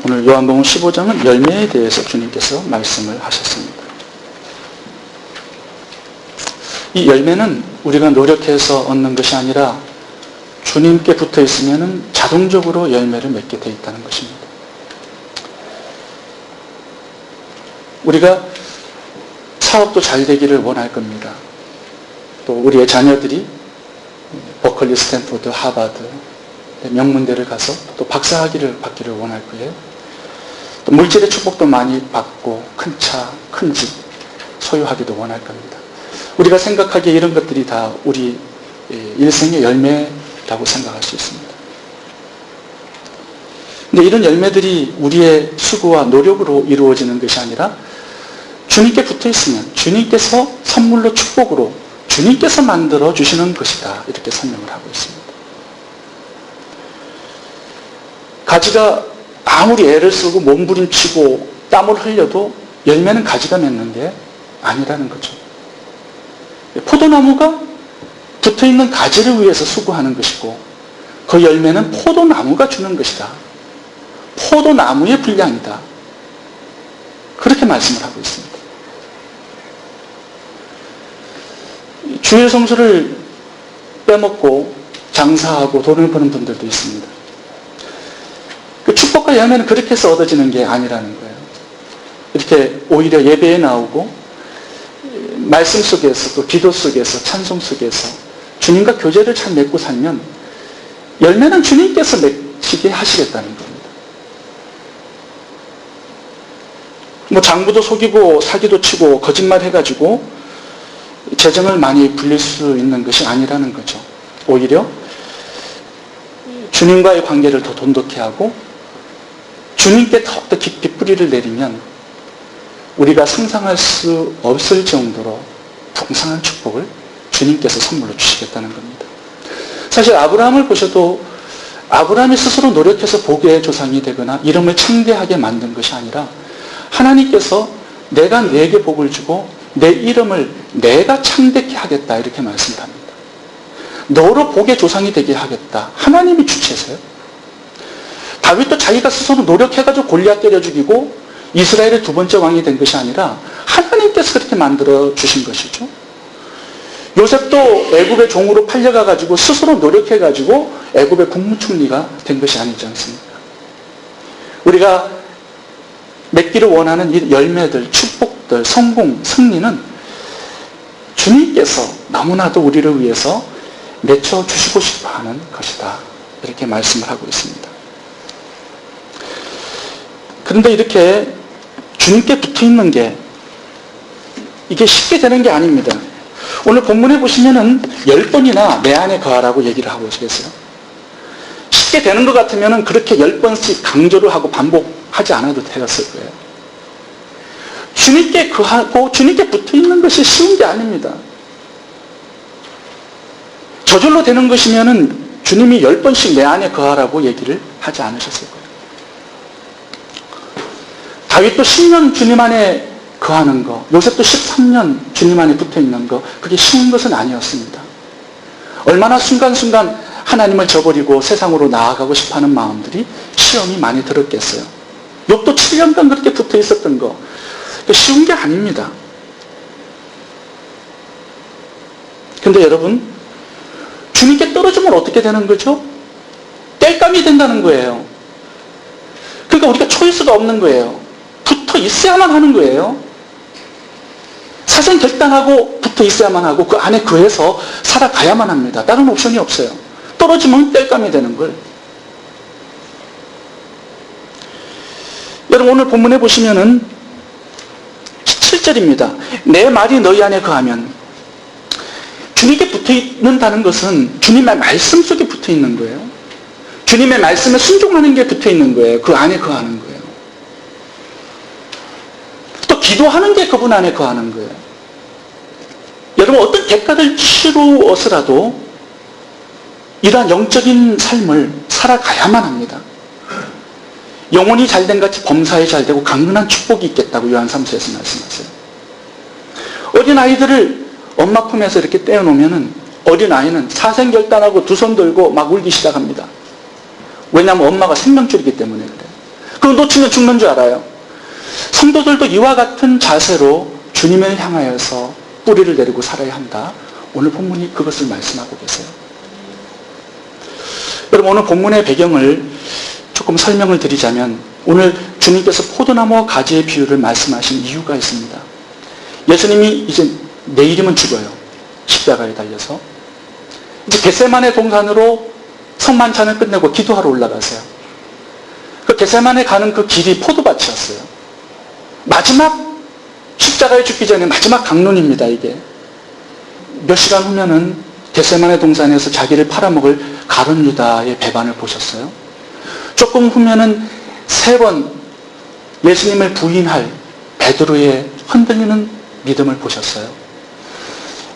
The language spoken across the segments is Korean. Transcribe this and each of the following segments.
오늘 요한복음 15장은 열매에 대해서 주님께서 말씀을 하셨습니다. 이 열매는 우리가 노력해서 얻는 것이 아니라 주님께 붙어 있으면 자동적으로 열매를 맺게 되어 있다는 것입니다. 우리가 사업도 잘 되기를 원할 겁니다. 또 우리의 자녀들이 버클리, 스탠포드, 하버드 명문대를 가서 또 박사학위를 받기를 원할 거예요. 또 물질의 축복도 많이 받고 큰 차, 큰 집 소유하기도 원할 겁니다. 우리가 생각하기에 이런 것들이 다 우리 일생의 열매라고 생각할 수 있습니다. 근데 이런 열매들이 우리의 수고와 노력으로 이루어지는 것이 아니라 주님께 붙어 있으면 주님께서 선물로 축복으로 주님께서 만들어 주시는 것이다. 이렇게 설명을 하고 있습니다. 가지가 아무리 애를 쓰고 몸부림치고 땀을 흘려도 열매는 가지가 맺는 게 아니라는 거죠. 포도나무가 붙어있는 가지를 위해서 수고하는 것이고 그 열매는 포도나무가 주는 것이다. 포도나무의 분량이다. 그렇게 말씀을 하고 있습니다. 주의 성수를 빼먹고 장사하고 돈을 버는 분들도 있습니다. 그 축복과 열매는 그렇게 해서 얻어지는 게 아니라는 거예요. 이렇게 오히려 예배에 나오고 말씀 속에서 또 기도 속에서 찬송 속에서 주님과 교제를 잘 맺고 살면 열매는 주님께서 맺히게 하시겠다는 겁니다. 뭐 장부도 속이고 사기도 치고 거짓말 해가지고 재정을 많이 불릴 수 있는 것이 아니라는 거죠. 오히려 주님과의 관계를 더 돈독해 하고 주님께 더욱더 깊이 뿌리를 내리면 우리가 상상할 수 없을 정도로 풍성한 축복을 주님께서 선물로 주시겠다는 겁니다. 사실 아브라함을 보셔도 아브라함이 스스로 노력해서 복의 조상이 되거나 이름을 창대하게 만든 것이 아니라 하나님께서 내가 네게 복을 주고 내 이름을 내가 창대케 하겠다 이렇게 말씀을 합니다. 너로 복의 조상이 되게 하겠다. 하나님이 주체세요. 다윗도 자기가 스스로 노력해가지고 골리앗 때려 죽이고 이스라엘의 두 번째 왕이 된 것이 아니라 하나님께서 그렇게 만들어 주신 것이죠. 요셉도 애굽의 종으로 팔려가가지고 스스로 노력해가지고 애굽의 국무총리가 된 것이 아니지 않습니까? 우리가 맺기를 원하는 이 열매들, 축복들, 성공, 승리는 주님께서 너무나도 우리를 위해서 맺혀주시고 싶어하는 것이다. 이렇게 말씀을 하고 있습니다. 그런데 이렇게 주님께 붙어있는 게 이게 쉽게 되는 게 아닙니다. 오늘 본문에 보시면은 10번이나 내 안에 거하라고 얘기를 하고 계세요. 쉽게 되는 것 같으면 그렇게 10번씩 강조를 하고 반복하지 않아도 되었을 거예요. 주님께 거하고 주님께 붙어있는 것이 쉬운 게 아닙니다. 저절로 되는 것이면은 주님이 10번씩 내 안에 거하라고 얘기를 하지 않으셨을 거예요. 다윗도 10년 주님 안에 거하는 거, 요셉도 13년 주님 안에 붙어있는 거, 그게 쉬운 것은 아니었습니다. 얼마나 순간순간 하나님을 저버리고 세상으로 나아가고 싶어하는 마음들이 시험이 많이 들었겠어요. 욥도 7년간 그렇게 붙어 있었던 거, 쉬운 게 아닙니다. 근데 여러분, 주님께 떨어지면 어떻게 되는 거죠? 땔감이 된다는 거예요. 그러니까 우리가 초이스가 없는 거예요. 붙어 있어야만 하는 거예요. 사생 결단하고 붙어 있어야만 하고 그 안에 거해서 살아가야만 합니다. 다른 옵션이 없어요. 떨어지면 땔감이 되는 걸. 여러분 오늘 본문에 보시면은 7절입니다. 내 말이 너희 안에 거하면, 주님께 붙어 있는다는 것은 주님의 말씀 속에 붙어 있는 거예요. 주님의 말씀에 순종하는 게 붙어 있는 거예요. 그 안에 거하는 거예요. 또 기도하는 게 그분 안에 거하는 거예요. 여러분 어떤 대가를 치루어서라도 이러한 영적인 삶을 살아가야만 합니다. 영혼이 잘된 같이 범사에 잘되고 강건한 축복이 있겠다고 요한 3서에서 말씀하세요. 어린아이들을 엄마 품에서 이렇게 떼어놓으면 어린아이는 사생결단하고 두 손 들고 막 울기 시작합니다. 왜냐하면 엄마가 생명줄이기 때문에 그래요. 그 그리고 놓치면 죽는 줄 알아요. 성도들도 이와 같은 자세로 주님을 향하여서 뿌리를 내리고 살아야 한다. 오늘 본문이 그것을 말씀하고 계세요. 여러분, 오늘 본문의 배경을 조금 설명을 드리자면, 오늘 주님께서 포도나무와 가지의 비유를 말씀하신 이유가 있습니다. 예수님이 이제 내일이면 죽어요. 십자가에 달려서. 이제 겟세마네 동산으로 성만찬을 끝내고 기도하러 올라가세요. 그 겟세마네 가는 그 길이 포도밭이었어요. 마지막 십자가에 죽기 전에 마지막 강론입니다, 이게. 몇 시간 후면은 겟세마네 동산에서 자기를 팔아먹을 가룟 유다의 배반을 보셨어요. 조금 후면은 3번 예수님을 부인할 베드로의 흔들리는 믿음을 보셨어요.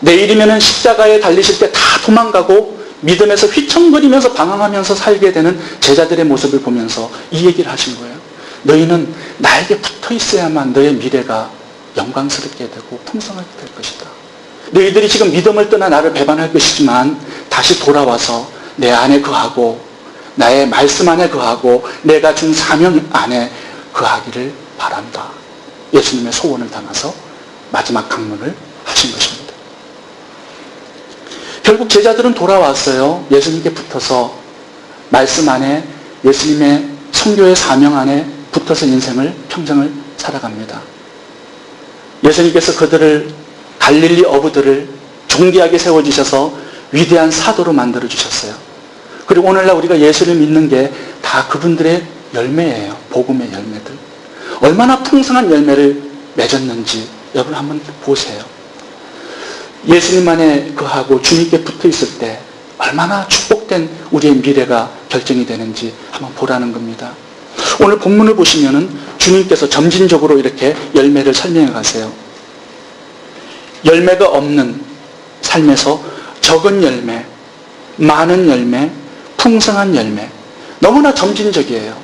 내일이면은 십자가에 달리실 때 다 도망가고 믿음에서 휘청거리면서 방황하면서 살게 되는 제자들의 모습을 보면서 이 얘기를 하신 거예요. 너희는 나에게 붙어 있어야만 너의 미래가 영광스럽게 되고 풍성하게 될 것이다. 너희들이 지금 믿음을 떠나 나를 배반할 것이지만 다시 돌아와서 내 안에 거하고 나의 말씀 안에 거하고 내가 준 사명 안에 거하기를 바란다. 예수님의 소원을 담아서 마지막 강론을 하신 것입니다. 결국 제자들은 돌아왔어요. 예수님께 붙어서 말씀 안에 예수님의 선교의 사명 안에 붙어서 인생을 평생을 살아갑니다. 예수님께서 그들을 갈릴리 어부들을 존귀하게 세워주셔서 위대한 사도로 만들어주셨어요. 그리고 오늘날 우리가 예수를 믿는 게 다 그분들의 열매예요. 복음의 열매들. 얼마나 풍성한 열매를 맺었는지 여러분 한번 보세요. 예수님 안에 거하고 주님께 붙어 있을 때 얼마나 축복된 우리의 미래가 결정이 되는지 한번 보라는 겁니다. 오늘 본문을 보시면은 주님께서 점진적으로 이렇게 열매를 설명해 가세요. 열매가 없는 삶에서 적은 열매, 많은 열매, 풍성한 열매. 너무나 점진적이에요.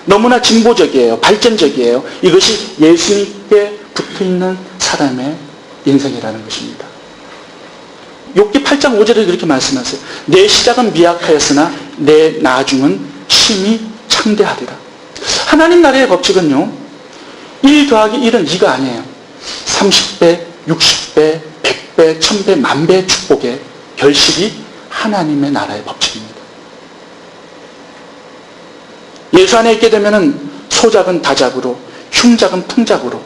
너무나 진보적이에요. 발전적이에요. 이것이 예수님께 붙어있는 사람의 인생이라는 것입니다. 욥기 8장 5절에 그렇게 말씀하세요. 내 시작은 미약하였으나 내 나중은 심히 창대하리라. 하나님 나라의 법칙은요, 1 더하기 1은 2가 아니에요. 30배, 60배, 100배, 1000배, 10,000배의 축복의 결실이 하나님의 나라의 법칙입니다. 예수 안에 있게 되면 소작은 다작으로, 흉작은 풍작으로,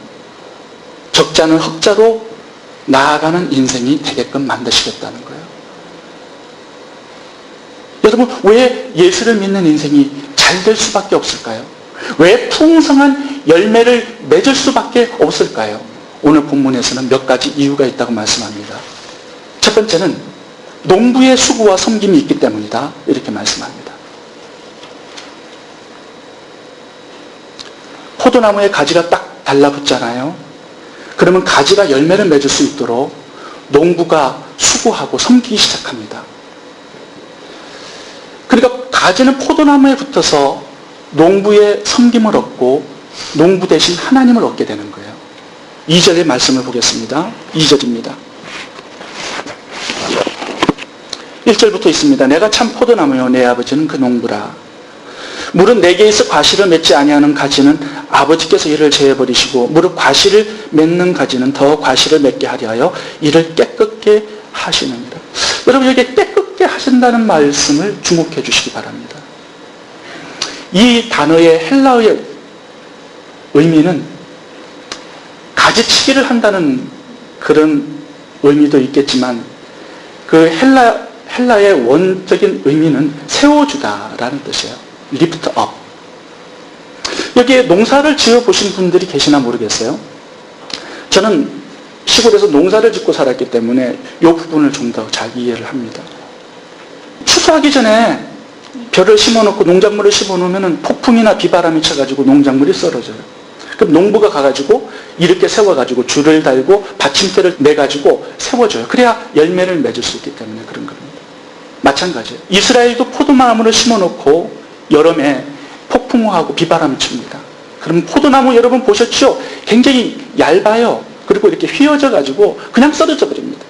적자는 흑자로 나아가는 인생이 되게끔 만드시겠다는 거예요. 여러분, 왜 예수를 믿는 인생이 잘 될 수밖에 없을까요? 왜 풍성한 열매를 맺을 수밖에 없을까요? 오늘 본문에서는 몇 가지 이유가 있다고 말씀합니다. 첫 번째는 농부의 수고와 섬김이 있기 때문이다. 이렇게 말씀합니다. 포도나무에 가지가 딱 달라붙잖아요. 그러면 가지가 열매를 맺을 수 있도록 농부가 수고하고 섬기기 시작합니다. 그러니까 가지는 포도나무에 붙어서 농부의 섬김을 얻고 농부 대신 하나님을 얻게 되는 거예요. 2절의 말씀을 보겠습니다. 2절입니다. 1절부터 있습니다. 내가 참 포도나무요 내 아버지는 그 농부라. 무릇 내게 있어 과실을 맺지 아니하는 가지는 아버지께서 이를 제어버리시고 무릇 과실을 맺는 가지는 더 과실을 맺게 하려 하여 이를 깨끗게 하시느니라. 여러분, 여기 깨끗게 하신다는 말씀을 주목해 주시기 바랍니다. 이 단어의 헬라어의 의미는 가지치기를 한다는 그런 의미도 있겠지만 그 헬라의 원적인 의미는 세워주다라는 뜻이에요. lift up. 여기에 농사를 지어보신 분들이 계시나 모르겠어요. 저는 시골에서 농사를 짓고 살았기 때문에 이 부분을 좀 더 잘 이해를 합니다. 추수하기 전에 벼를 심어놓고 농작물을 심어놓으면 폭풍이나 비바람이 쳐가지고 농작물이 썰어져요. 그럼 농부가 가가지고 이렇게 세워가지고 줄을 달고 받침대를 내가지고 세워줘요. 그래야 열매를 맺을 수 있기 때문에 그런 겁니다. 마찬가지예요. 이스라엘도 포도나무를 심어놓고 여름에 폭풍우하고 비바람이 칩니다. 그럼 포도나무 여러분 보셨죠? 굉장히 얇아요. 그리고 이렇게 휘어져가지고 그냥 썰어져 버립니다.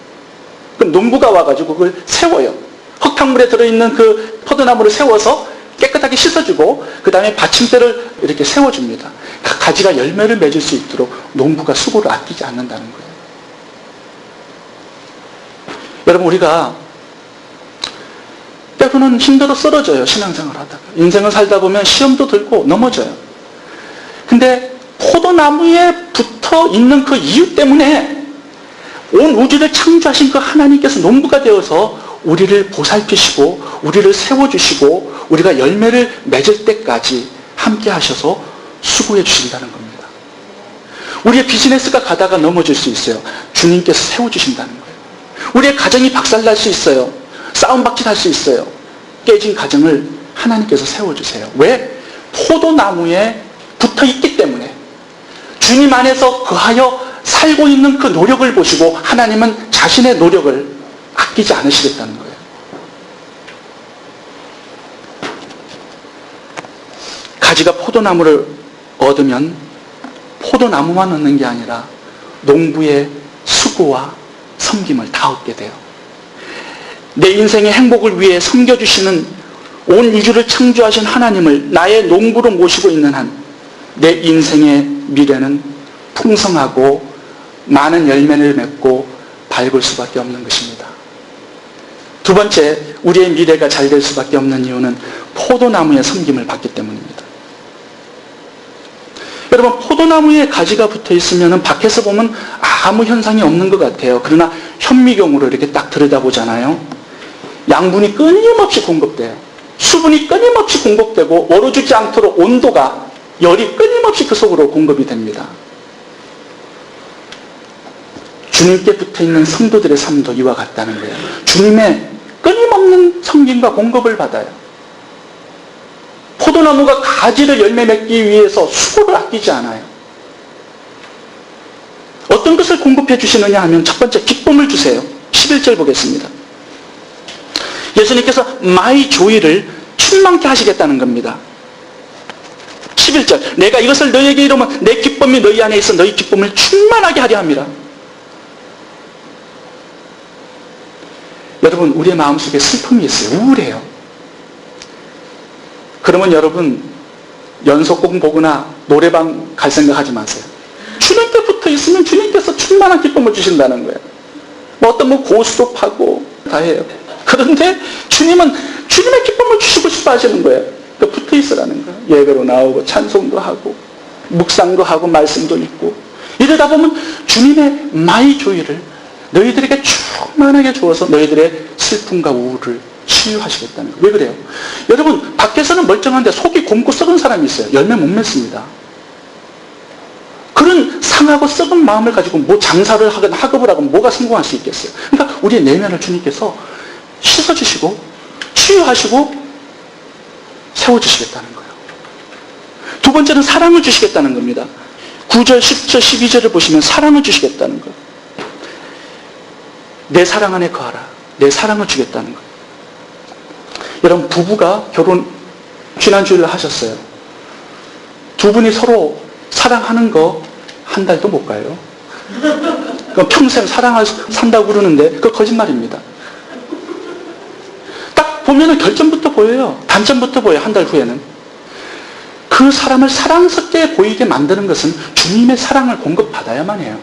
그럼 농부가 와가지고 그걸 세워요. 흙탕물에 들어있는 그 포도나무를 세워서 깨끗하게 씻어주고 그 다음에 받침대를 이렇게 세워줍니다. 가지가 열매를 맺을 수 있도록 농부가 수고를 아끼지 않는다는 거예요. 여러분, 우리가 때로는 힘들어 쓰러져요. 신앙생활 하다가. 인생을 살다 보면 시험도 들고 넘어져요. 근데 포도나무에 붙어 있는 그 이유 때문에 온 우주를 창조하신 그 하나님께서 농부가 되어서 우리를 보살피시고 우리를 세워주시고 우리가 열매를 맺을 때까지 함께 하셔서 수고해 주신다는 겁니다. 우리의 비즈니스가 가다가 넘어질 수 있어요. 주님께서 세워주신다는 거예요. 우리의 가정이 박살날 수 있어요. 싸움박질할 수 있어요. 깨진 가정을 하나님께서 세워주세요. 왜? 포도나무에 붙어있기 때문에. 주님 안에서 거하여 살고 있는 그 노력을 보시고 하나님은 자신의 노력을 아끼지 않으시겠다는 거예요. 가지가 포도나무를 얻으면 포도나무만 얻는 게 아니라 농부의 수고와 섬김을 다 얻게 돼요. 내 인생의 행복을 위해 섬겨주시는 온 우주를 창조하신 하나님을 나의 농부로 모시고 있는 한 내 인생의 미래는 풍성하고 많은 열매를 맺고 밝을 수밖에 없는 것입니다. 두 번째, 우리의 미래가 잘 될 수밖에 없는 이유는 포도나무의 섬김을 받기 때문입니다. 여러분, 포도나무에 가지가 붙어 있으면 밖에서 보면 아무 현상이 없는 것 같아요. 그러나 현미경으로 이렇게 딱 들여다보잖아요. 양분이 끊임없이 공급돼요. 수분이 끊임없이 공급되고 얼어주지 않도록 온도가, 열이 끊임없이 그 속으로 공급이 됩니다. 주님께 붙어있는 성도들의 삶도 이와 같다는 거예요. 주님의 끊임없는 섬김과 공급을 받아요. 포도나무가 가지를 열매 맺기 위해서 수고를 아끼지 않아요. 어떤 것을 공급해 주시느냐 하면 첫 번째, 기쁨을 주세요. 11절 보겠습니다. 예수님께서 마이 조이를 충만케 하시겠다는 겁니다. 11절, 내가 이것을 너희에게 이루면 내 기쁨이 너희 안에 있어 너희 기쁨을 충만하게 하려 함이라. 여러분, 우리의 마음속에 슬픔이 있어요. 우울해요. 그러면 여러분, 연속곡 보거나 노래방 갈 생각하지 마세요. 주님께 붙어 있으면 주님께서 충만한 기쁨을 주신다는 거예요. 어떤 고수도 파고 다 해요. 그런데 주님은 주님의 기쁨을 주시고 싶어 하시는 거예요. 그러니까 붙어 있으라는 거예요. 예배로 나오고 찬송도 하고 묵상도 하고 말씀도 읽고 이러다 보면 주님의 마이 조이를 너희들에게 충만하게 주어서 너희들의 슬픔과 우울을 치유하시겠다는 거예요. 왜 그래요? 여러분, 밖에서는 멀쩡한데 속이 곰고 썩은 사람이 있어요. 열매 못 맺습니다. 그런 상하고 썩은 마음을 가지고 뭐 장사를 하건 학업을 하건 뭐가 성공할 수 있겠어요? 그러니까 우리의 내면을 주님께서 씻어주시고 치유하시고 세워주시겠다는 거예요. 두 번째는 사랑을 주시겠다는 겁니다. 9절, 10절, 12절을 보시면 사랑을 주시겠다는 거예요. 내 사랑 안에 거하라. 내 사랑을 주겠다는 거예요. 여러분, 부부가 결혼 지난주일에 하셨어요. 두 분이 서로 사랑하는 거 한 달도 못 가요. 평생 사랑을 산다고 그러는데 그거 거짓말입니다. 딱 보면은 결점부터 보여요. 단점부터 보여요. 한 달 후에는. 그 사람을 사랑스럽게 보이게 만드는 것은 주님의 사랑을 공급받아야만 해요.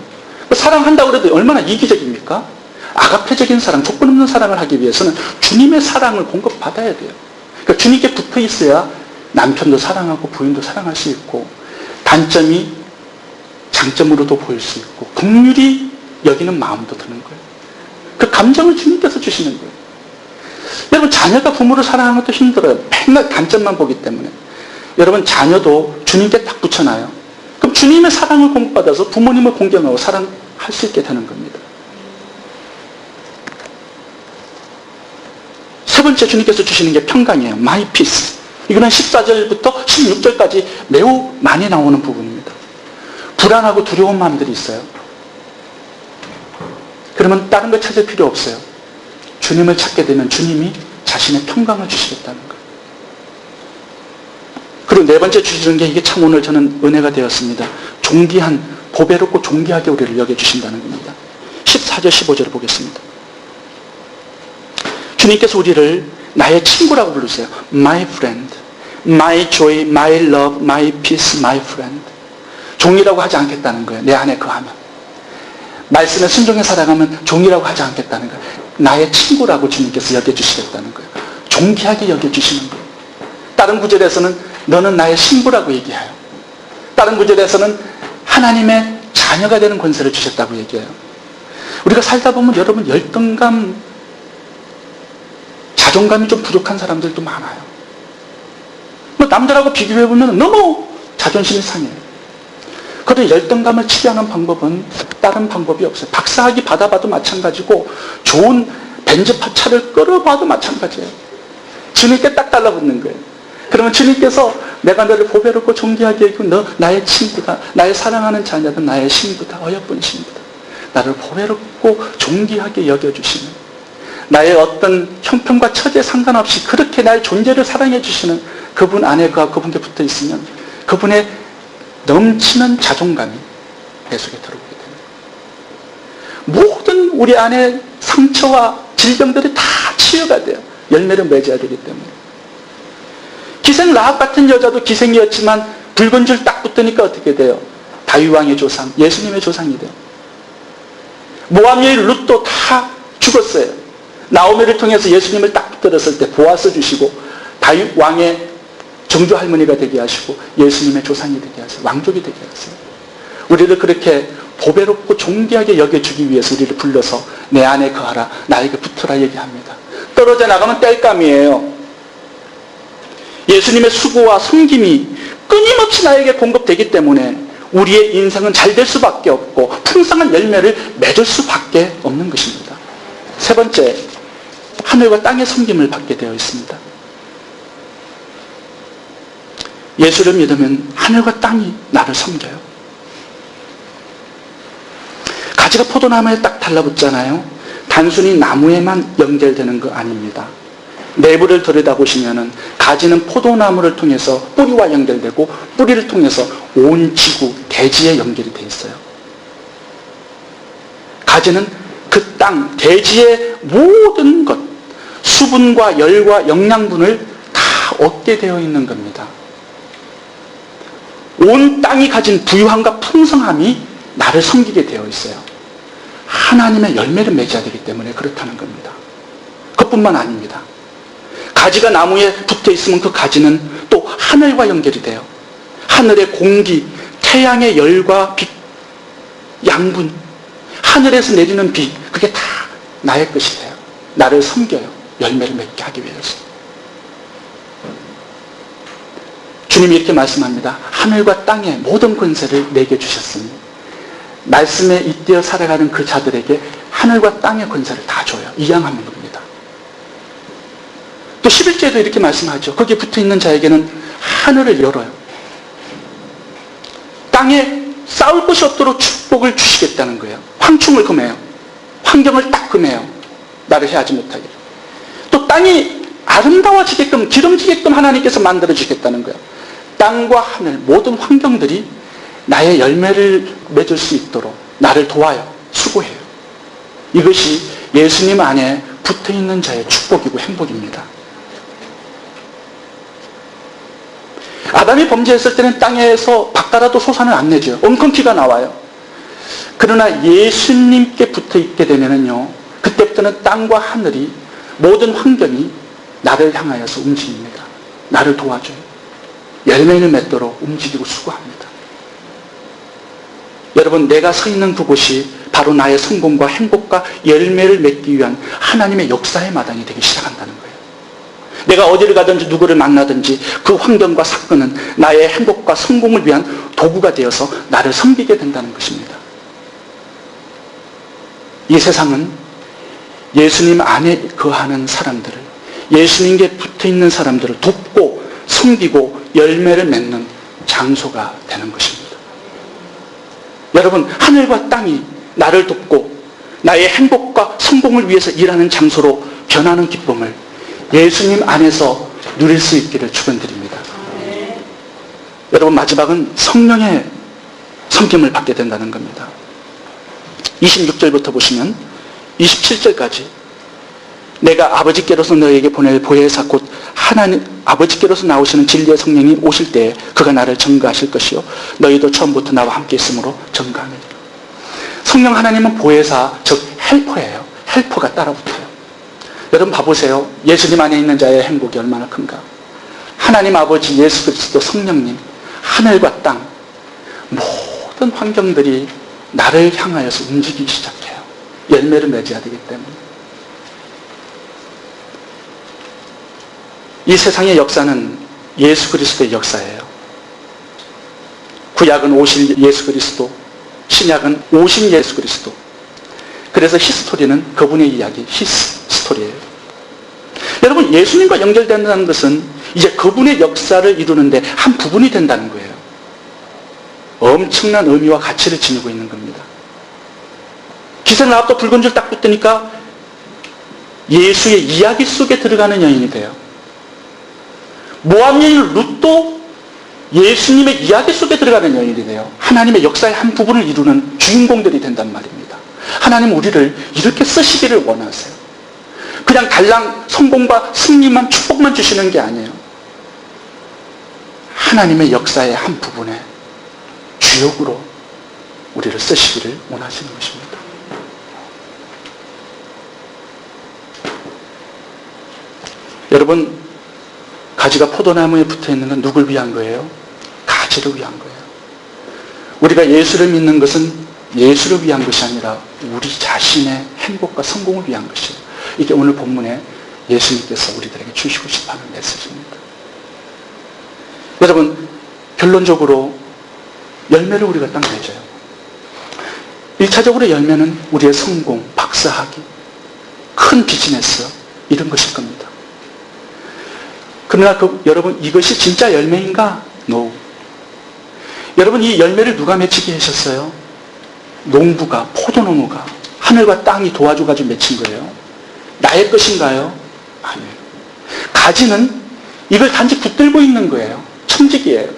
사랑한다고 해도 얼마나 이기적입니까? 아가페적인 사랑, 조건 없는 사랑을 하기 위해서는 주님의 사랑을 공급받아야 돼요. 그러니까 주님께 붙어 있어야 남편도 사랑하고 부인도 사랑할 수 있고 단점이 장점으로도 보일 수 있고 긍휼히 여기는 마음도 드는 거예요. 그 감정을 주님께서 주시는 거예요. 여러분, 자녀가 부모를 사랑하는 것도 힘들어요. 맨날 단점만 보기 때문에. 여러분, 자녀도 주님께 딱 붙여놔요. 그럼 주님의 사랑을 공급받아서 부모님을 공경하고 사랑할 수 있게 되는 겁니다. 세 번째, 주님께서 주시는 게 평강이에요. My peace. 이거는 14절부터 16절까지 매우 많이 나오는 부분입니다. 불안하고 두려운 마음들이 있어요. 그러면 다른 거 찾을 필요 없어요. 주님을 찾게 되면 주님이 자신의 평강을 주시겠다는 거예요. 그리고 네 번째 주시는 게, 이게 참 오늘 저는 은혜가 되었습니다. 존귀한, 보배롭고 존귀하게 우리를 여겨주신다는 겁니다. 14절 15절을 보겠습니다. 주님께서 우리를 나의 친구라고 부르세요. My friend. my joy, my love, my peace, my friend. 종이라고 하지 않겠다는 거예요. 내 안에 거하면. 말씀에 순종해 살아가면 종이라고 하지 않겠다는 거예요. 나의 친구라고 주님께서 여겨주시겠다는 거예요. 존귀하게 여겨주시는 거예요. 다른 구절에서는 너는 나의 신부라고 얘기해요. 다른 구절에서는 하나님의 자녀가 되는 권세를 주셨다고 얘기해요. 우리가 살다 보면 여러분 열등감, 자존감이 좀 부족한 사람들도 많아요. 뭐 남들하고 비교해보면 너무 자존심이 상해요. 그런 열등감을 치료하는 방법은 다른 방법이 없어요. 박사학위 받아봐도 마찬가지고 좋은 벤츠차를 끌어봐도 마찬가지예요. 주님께 딱 달라붙는 거예요. 그러면 주님께서 내가 너를 보배롭고 존귀하게 여기고 너 나의 친구다. 나의 사랑하는 자녀다. 나의 신부다. 어여쁜 신부다. 나를 보배롭고 존귀하게 여겨주시는, 나의 어떤 형편과 처지에 상관없이 그렇게 나의 존재를 사랑해 주시는 그분 안에 그분께 붙어 있으면 그분의 넘치는 자존감이 내 속에 들어오게 됩니다. 모든 우리 안에 상처와 질병들이 다 치유가 돼요. 열매를 맺어야 되기 때문에. 기생 라합 같은 여자도 기생이었지만 붉은 줄 딱 붙으니까 어떻게 돼요? 다윗왕의 조상, 예수님의 조상이 돼요. 모압 여인 룻도 다 죽었어요. 나오미를 통해서 예수님을 딱 붙들었을 때 보아서 주시고 다윗왕의 정조 할머니가 되게 하시고 예수님의 조상이 되게 하세요. 왕족이 되게 하세요. 우리를 그렇게 보배롭고 존귀하게 여겨주기 위해서 우리를 불러서 내 안에 거하라, 나에게 붙으라 얘기합니다. 떨어져 나가면 땔감이에요. 예수님의 수고와 섬김이 끊임없이 나에게 공급되기 때문에 우리의 인생은 잘 될 수밖에 없고 풍성한 열매를 맺을 수밖에 없는 것입니다. 세 번째, 하늘과 땅의 섬김을 받게 되어 있습니다. 예수를 믿으면 하늘과 땅이 나를 섬겨요. 가지가 포도나무에 딱 달라붙잖아요. 단순히 나무에만 연결되는 거 아닙니다. 내부를 들여다보시면 가지는 포도나무를 통해서 뿌리와 연결되고 뿌리를 통해서 온 지구, 대지에 연결이 되어 있어요. 가지는 그 땅, 대지의 모든 것, 수분과 열과 영양분을 다 얻게 되어 있는 겁니다. 온 땅이 가진 부유함과 풍성함이 나를 섬기게 되어 있어요. 하나님의 열매를 맺어야 되기 때문에 그렇다는 겁니다. 그것뿐만 아닙니다. 가지가 나무에 붙어 있으면 그 가지는 또 하늘과 연결이 돼요. 하늘의 공기, 태양의 열과 빛, 양분, 하늘에서 내리는 비, 그게 다 나의 것이 돼요. 나를 섬겨요. 열매를 맺게 하기 위해서. 주님이 이렇게 말씀합니다. 하늘과 땅의 모든 권세를 내게 주셨으니 말씀에 잇대어 살아가는 그 자들에게 하늘과 땅의 권세를 다 줘요. 이양하는 겁니다. 또 11절에도 이렇게 말씀하죠. 거기에 붙어있는 자에게는 하늘을 열어요. 땅에 싸울 곳이 없도록 축복을 주시겠다는 거예요. 황충을 금해요. 환경을 딱 금해요. 나를 해하지 못하게. 또 땅이 아름다워지게끔 기름지게끔 하나님께서 만들어주겠다는 거예요. 땅과 하늘 모든 환경들이 나의 열매를 맺을 수 있도록 나를 도와요. 수고해요. 이것이 예수님 안에 붙어있는 자의 축복이고 행복입니다. 아담이 범죄했을 때는 땅에서 바깥라도 솟아는 안 내죠. 엉겅퀴가 나와요. 그러나 예수님께 붙어있게 되면요, 그때부터는 땅과 하늘이 모든 환경이 나를 향하여서 움직입니다. 나를 도와줘요. 열매를 맺도록 움직이고 수고합니다. 여러분, 내가 서 있는 그곳이 바로 나의 성공과 행복과 열매를 맺기 위한 하나님의 역사의 마당이 되기 시작한다는 거예요. 내가 어디를 가든지 누구를 만나든지 그 환경과 사건은 나의 행복과 성공을 위한 도구가 되어서 나를 섬기게 된다는 것입니다. 이 세상은 예수님 안에 거하는 사람들을, 예수님께 붙어있는 사람들을 돕고 섬기고 열매를 맺는 장소가 되는 것입니다. 여러분, 하늘과 땅이 나를 돕고 나의 행복과 성공을 위해서 일하는 장소로 변하는 기쁨을 예수님 안에서 누릴 수 있기를 축원드립니다. 여러분, 마지막은 성령의 섬김을 받게 된다는 겁니다. 26절부터 보시면 27절까지 내가 아버지께로서 너에게 보낼 보혜사 곧 하나님 아버지께로서 나오시는 진리의 성령이 오실 때 그가 나를 증거하실 것이요 너희도 처음부터 나와 함께 있으므로 증거하느니라. 성령 하나님은 보혜사, 즉 헬퍼예요. 헬퍼가 따라붙어요. 여러분 봐보세요. 예수님 안에 있는 자의 행복이 얼마나 큰가. 하나님 아버지 예수 그리스도 성령님, 하늘과 땅 모든 환경들이 나를 향하여서 움직이기 시작해요. 열매를 맺어야 되기 때문에. 이 세상의 역사는 예수 그리스도의 역사예요. 구약은 오실 예수 그리스도, 신약은 오신 예수 그리스도. 그래서 히스토리는 그분의 이야기, 히스토리예요. 여러분, 예수님과 연결된다는 것은 이제 그분의 역사를 이루는데 한 부분이 된다는 거예요. 엄청난 의미와 가치를 지니고 있는 겁니다. 기생을 앞도 붉은 줄 딱 붙으니까 예수의 이야기 속에 들어가는 여인이 돼요. 모압 여인 룻도 예수님의 이야기 속에 들어가는 여인이 돼요. 하나님의 역사의 한 부분을 이루는 주인공들이 된단 말입니다. 하나님 우리를 이렇게 쓰시기를 원하세요. 그냥 달랑 성공과 승리만 축복만 주시는 게 아니에요. 하나님의 역사의 한 부분에 주역으로 우리를 쓰시기를 원하시는 것입니다. 여러분, 가지가 포도나무에 붙어있는 건 누굴 위한 거예요? 가지를 위한 거예요. 우리가 예수를 믿는 것은 예수를 위한 것이 아니라 우리 자신의 행복과 성공을 위한 것이에요. 이게 오늘 본문에 예수님께서 우리들에게 주시고 싶어하는 메시지입니다. 여러분, 결론적으로 열매를 우리가 딱 맺어요. 1차적으로 열매는 우리의 성공, 박사학위, 큰 비즈니스 이런 것일 겁니다. 그러나 여러분, 이것이 진짜 열매인가? No. 여러분, 이 열매를 누가 맺히게 하셨어요? 농부가, 포도나무가, 하늘과 땅이 도와줘가지고 맺힌 거예요. 나의 것인가요? 아니에요. 가지는 이걸 단지 붙들고 있는 거예요. 청지기예요.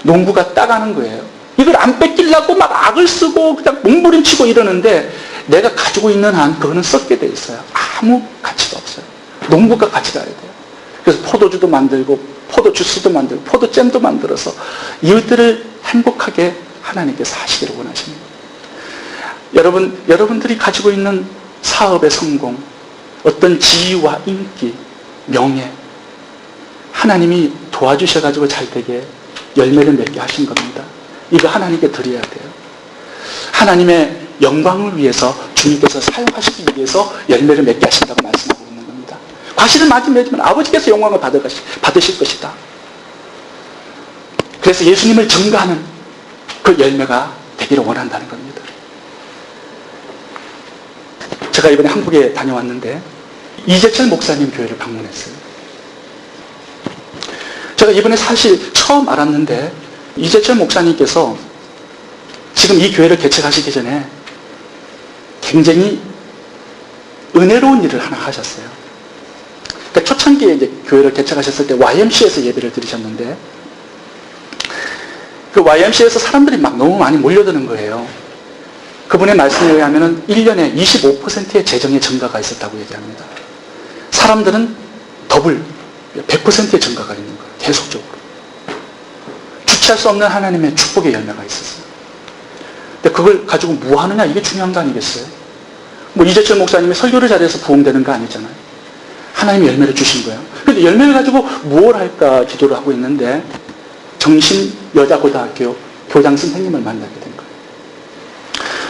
농부가 따가는 거예요. 이걸 안 뺏기려고 막 악을 쓰고 그냥 몸부림치고 이러는데 내가 가지고 있는 한 그거는 썩게 돼 있어요. 아무 가치가 없어요. 농부가 가치가 돼요. 그래서 포도주도 만들고 포도주스도 만들고 포도잼도 만들어서 이웃들을 행복하게 하나님께서 하시기를 원하십니다. 여러분들이 가지고 있는 사업의 성공, 어떤 지위와 인기, 명예, 하나님이 도와주셔가지고 잘 되게 열매를 맺게 하신 겁니다. 이거 하나님께 드려야 돼요. 하나님의 영광을 위해서 주님께서 사용하시기 위해서 열매를 맺게 하신다고 말씀하고 있는 겁니다. 과실을 많이 맺으면 아버지께서 영광을 받으실 것이다. 그래서 예수님을 증거하는 그 열매가 되기를 원한다는 겁니다. 제가 이번에 한국에 다녀왔는데 이재철 목사님 교회를 방문했어요. 제가 이번에 사실 처음 알았는데 이재철 목사님께서 지금 이 교회를 개척하시기 전에 굉장히 은혜로운 일을 하나 하셨어요. 그러니까 초창기에 이제 교회를 개척하셨을 때 YMCA에서 예배를 드리셨는데 그 YMCA에서 사람들이 막 너무 많이 몰려드는 거예요. 그분의 말씀에 의하면 1년에 25%의 재정의 증가가 있었다고 얘기합니다. 사람들은 더블 100%의 증가가 있는 거예요. 계속적으로. 주체할 수 없는 하나님의 축복의 열매가 있었어요. 근데 그걸 가지고 뭐 하느냐 이게 중요한 거 아니겠어요? 뭐 이재철 목사님이 설교를 잘해서 부흥되는 거 아니잖아요. 하나님이 열매를 주신 거예요. 근데 열매를 가지고 무엇을 할까 기도를 하고 있는데 정신여자고등학교 교장 선생님을 만나게 된 거예요.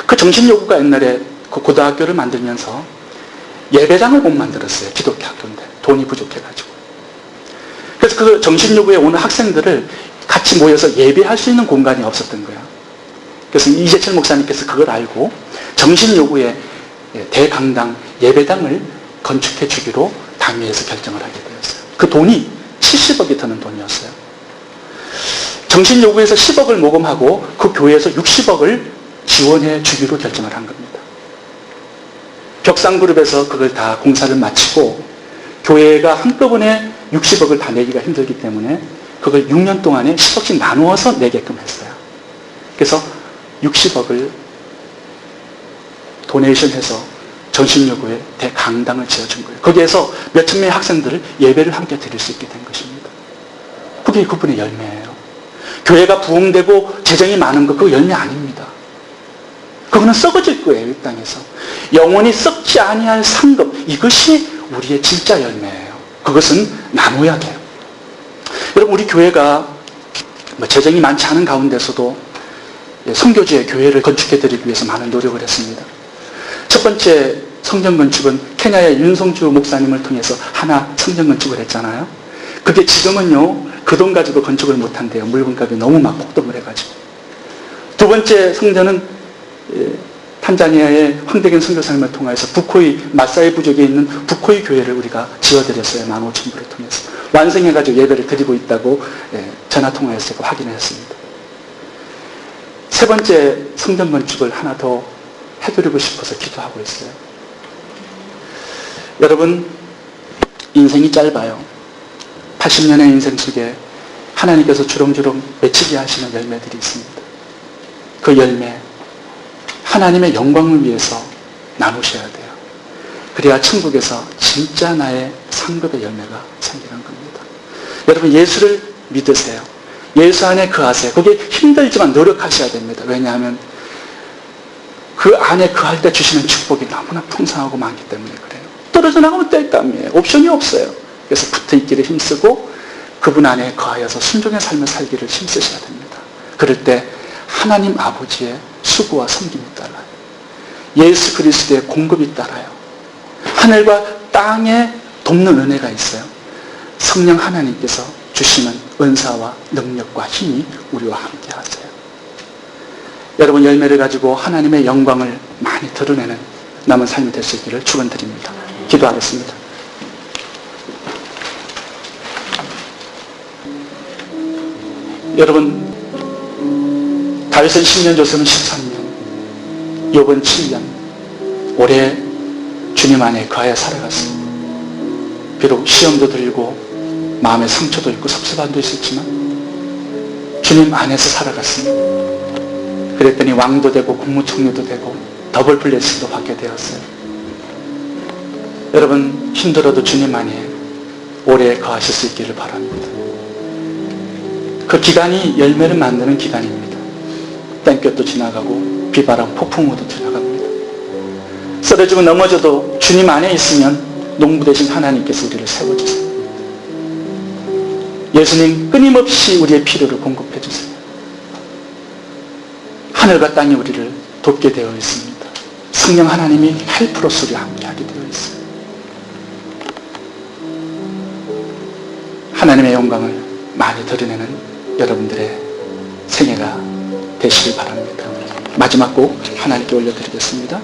그 정신여고가 옛날에 그 고등학교를 만들면서 예배당을 못 만들었어요. 기독교 학교인데 돈이 부족해가지고. 그래서 그 정신여고에 오는 학생들을 같이 모여서 예배할 수 있는 공간이 없었던 거예요. 그래서 이재철 목사님께서 그걸 알고 정신여고에 대강당 예배당을 건축해 주기로 당회에서 결정을 하게 되었어요. 그 돈이 70억이 드는 돈이었어요. 정신여고에서 10억을 모금하고 그 교회에서 60억을 지원해 주기로 결정을 한 겁니다. 벽상그룹에서 그걸 다 공사를 마치고 교회가 한꺼번에 60억을 다 내기가 힘들기 때문에 그걸 6년 동안에 10억씩 나누어서 내게끔 했어요. 그래서 60억을 도네이션해서 전신여고에 대강당을 지어준 거예요. 거기에서 몇천 명의 학생들을 예배를 함께 드릴 수 있게 된 것입니다. 그게 그분의 열매예요. 교회가 부흥되고 재정이 많은 거 그거 열매 아닙니다. 그거는 썩어질 거예요. 이 땅에서 영원히 썩지 아니할 상급, 이것이 우리의 진짜 열매예요. 그것은 나눠야 돼요. 여러분, 우리 교회가 재정이 많지 않은 가운데서도 선교지의 교회를 건축해드리기 위해서 많은 노력을 했습니다. 첫 번째 성전 건축은 케냐의 윤성주 목사님을 통해서 하나 성전 건축을 했잖아요. 그게 지금은요, 그 돈 가지고 건축을 못한대요. 물건값이 너무 막 폭등을 해가지고. 두 번째 성전은 탄자니아의 황대경 선교사님을 통해서 부코이, 마사이 부족에 있는 부코이 교회를 우리가 지어드렸어요. 15,000불을 통해서. 완성해가지고 예배를 드리고 있다고 전화통화해서 제가 확인을 했습니다. 세 번째 성전 건축을 하나 더 해드리고 싶어서 기도하고 있어요. 여러분, 인생이 짧아요. 80년의 인생 속에 하나님께서 주렁주렁 맺히게 하시는 열매들이 있습니다. 그 열매, 하나님의 영광을 위해서 나누셔야 돼요. 그래야 천국에서 진짜 나의 상급의 열매가 생기는 겁니다. 여러분, 예수를 믿으세요. 예수 안에 거하세요. 그게 힘들지만 노력하셔야 됩니다. 왜냐하면 그 안에 거할 때 주시는 축복이 너무나 풍성하고 많기 때문에 그래요. 떨어져 나가면 뗄감이에요. 옵션이 없어요. 그래서 붙어있기를 힘쓰고 그분 안에 거하여서 순종의 삶을 살기를 힘쓰셔야 됩니다. 그럴 때 하나님 아버지의 수고와 섬김이 따라요. 예수 그리스도의 공급이 따라요. 하늘과 땅에 돕는 은혜가 있어요. 성령 하나님께서 주시는 은사와 능력과 힘이 우리와 함께 하세요. 여러분, 열매를 가지고 하나님의 영광을 많이 드러내는 남은 삶이 될 수 있기를 축원드립니다. 기도하겠습니다. 여러분, 다윗은 10년, 조선은 13년, 욥은 7년, 오래 주님 안에 거하여 살아갔습니다. 비록 시험도 들고 마음의 상처도 있고 섭섭함도 있었지만 주님 안에서 살아갔습니다. 그랬더니 왕도 되고 국무총리도 되고 더블 블레싱도 받게 되었어요. 여러분, 힘들어도 주님 안에 오래 거하실 수 있기를 바랍니다. 그 기간이 열매를 만드는 기간입니다. 땡볕도 지나가고 비바람, 폭풍우도 지나갑니다. 쓰러지고 넘어져도 주님 안에 있으면 농부 되신 하나님께서 우리를 세워주세요. 예수님, 끊임없이 우리의 필요를 공급해 주세요. 하늘과 땅이 우리를 돕게 되어 있습니다. 성령 하나님이 헬프로서 우리와 함께하게 되어 있어요. 하나님의 영광을 많이 드러내는 여러분들의 생애가 되시길 바랍니다. 마지막 곡 하나님께 올려드리겠습니다.